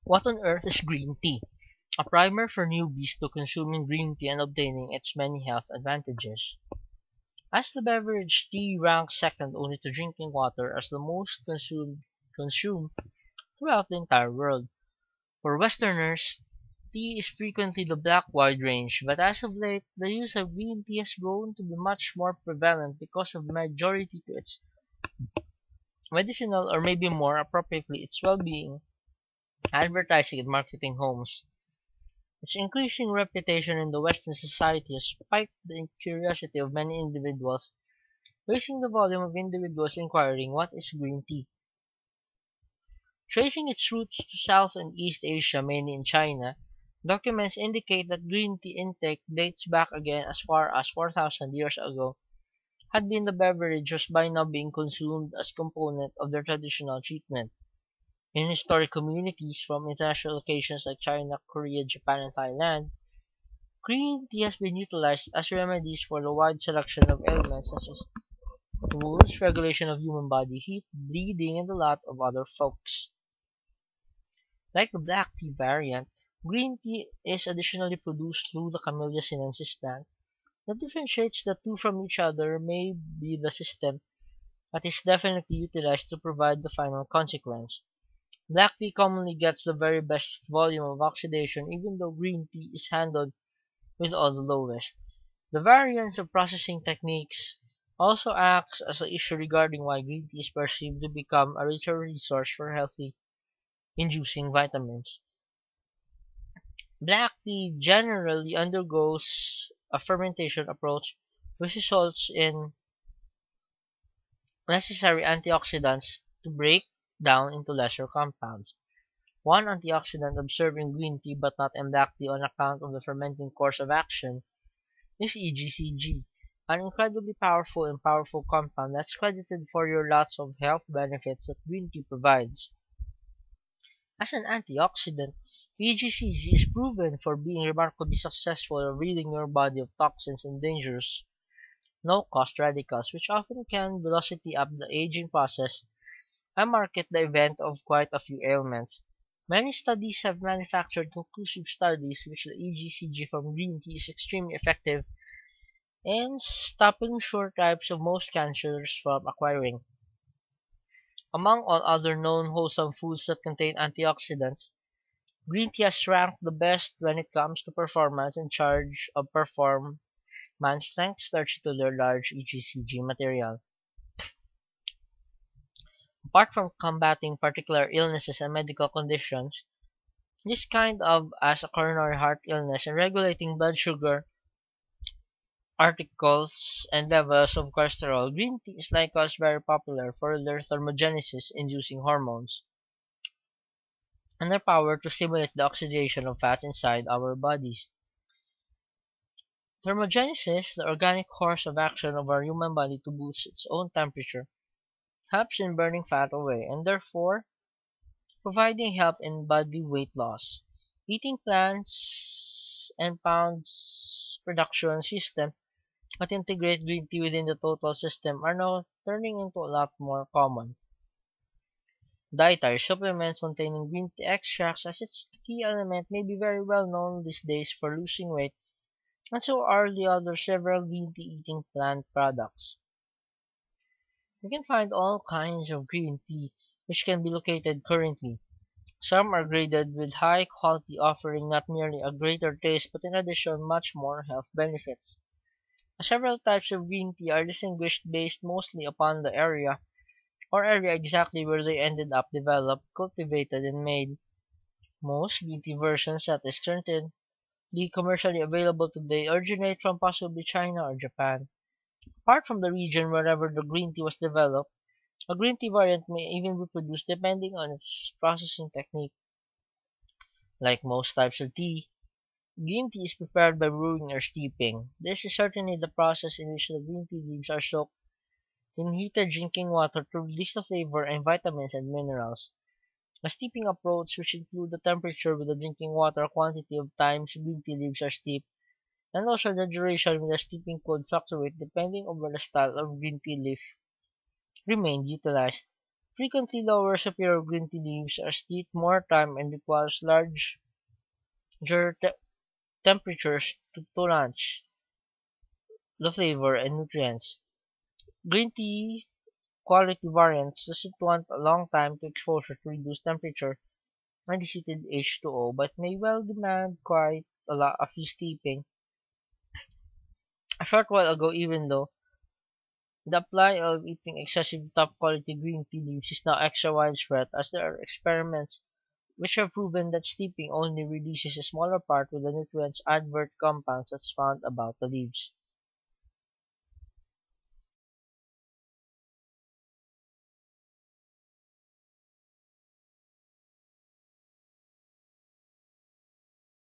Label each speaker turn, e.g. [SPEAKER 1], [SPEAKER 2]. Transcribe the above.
[SPEAKER 1] What on earth is green tea? A primer for newbies to consuming green tea and obtaining its many health advantages. As the beverage, tea ranks second only to drinking water as the most consumed throughout the entire world. For Westerners, tea is frequently the black wide range, but as of late, the use of green tea has grown to be much more prevalent because of the majority to its medicinal or maybe more appropriately its well-being advertising and marketing homes. Its increasing reputation in the Western society has spiked the curiosity of many individuals, raising the volume of individuals inquiring what is green tea. Tracing its roots to South and East Asia, mainly in China, documents indicate that green tea intake dates back again as far as 4,000 years ago, had been the beverage was by now being consumed as component of their traditional treatment. In historic communities from international locations like China, Korea, Japan, and Thailand, green tea has been utilized as remedies for the wide selection of ailments such as wounds, regulation of human body heat, bleeding, and a lot of other folks. Like the black tea variant, green tea is additionally produced through the Camellia sinensis plant. What differentiates the two from each other may be the system that is definitely utilized to provide the final consequence. Black tea commonly gets the very best volume of oxidation even though green tea is handled with all the lowest. The variance of processing techniques also acts as an issue regarding why green tea is perceived to become a richer resource for healthy inducing vitamins. Black tea generally undergoes a fermentation approach which results in necessary antioxidants to break down into lesser compounds. One antioxidant observed in green tea but not in black tea on account of the fermenting course of action is EGCG, an incredibly powerful compound that's credited for your lots of health benefits that green tea provides. As an antioxidant, EGCG is proven for being remarkably successful at ridding your body of toxins and dangerous no-cost radicals, which often can velocity up the aging process and market the event of quite a few ailments. Many studies have manufactured conclusive studies which the EGCG from green tea is extremely effective in stopping sure types of most cancers from acquiring. Among all other known wholesome foods that contain antioxidants, green tea has ranked the best when it comes to performance and charge of performance thanks largely to their large EGCG material. Apart from combating particular illnesses and medical conditions, this kind of as a coronary heart illness and regulating blood sugar articles and levels of cholesterol, green tea is likewise very popular for their thermogenesis inducing hormones and their power to stimulate the oxidation of fat inside our bodies. Thermogenesis, the organic course of action of our human body to boost its own temperature, helps in burning fat away and therefore providing help in body weight loss. Eating plants and pounds production system that integrate green tea within the total system are now turning into a lot more common. Dietary supplements containing green tea extracts as its key element may be very well known these days for losing weight, and so are the other several green tea eating plant products. You can find all kinds of green tea which can be located currently. Some are graded with high quality offering not merely a greater taste but in addition much more health benefits. Several types of green tea are distinguished based mostly upon the area or area exactly where they ended up developed, cultivated, and made. Most green tea versions that is currently commercially available today originate from possibly China or Japan. Apart from the region wherever the green tea was developed, a green tea variant may even be produced depending on its processing technique. Like most types of tea, green tea is prepared by brewing or steeping. This is certainly the process in which the green tea leaves are soaked in heated drinking water to release the flavor and vitamins and minerals. A steeping approach which includes the temperature with the drinking water quantity of times green tea leaves are steeped, and also the duration with the steeping could fluctuate depending on where the style of green tea leaf remained utilized. frequently lower superior green tea leaves are steeped more time and requires larger temperatures to launch the flavor and nutrients. Green tea quality variants doesn't want a long time to exposure to reduce temperature and heated H2O, but may well demand quite a lot of steeping. A short while ago, even though the apply of eating excessive top quality green tea leaves is now extra widespread, as there are experiments which have proven that steeping only releases a smaller part of the nutrients advert compounds that's found about the leaves.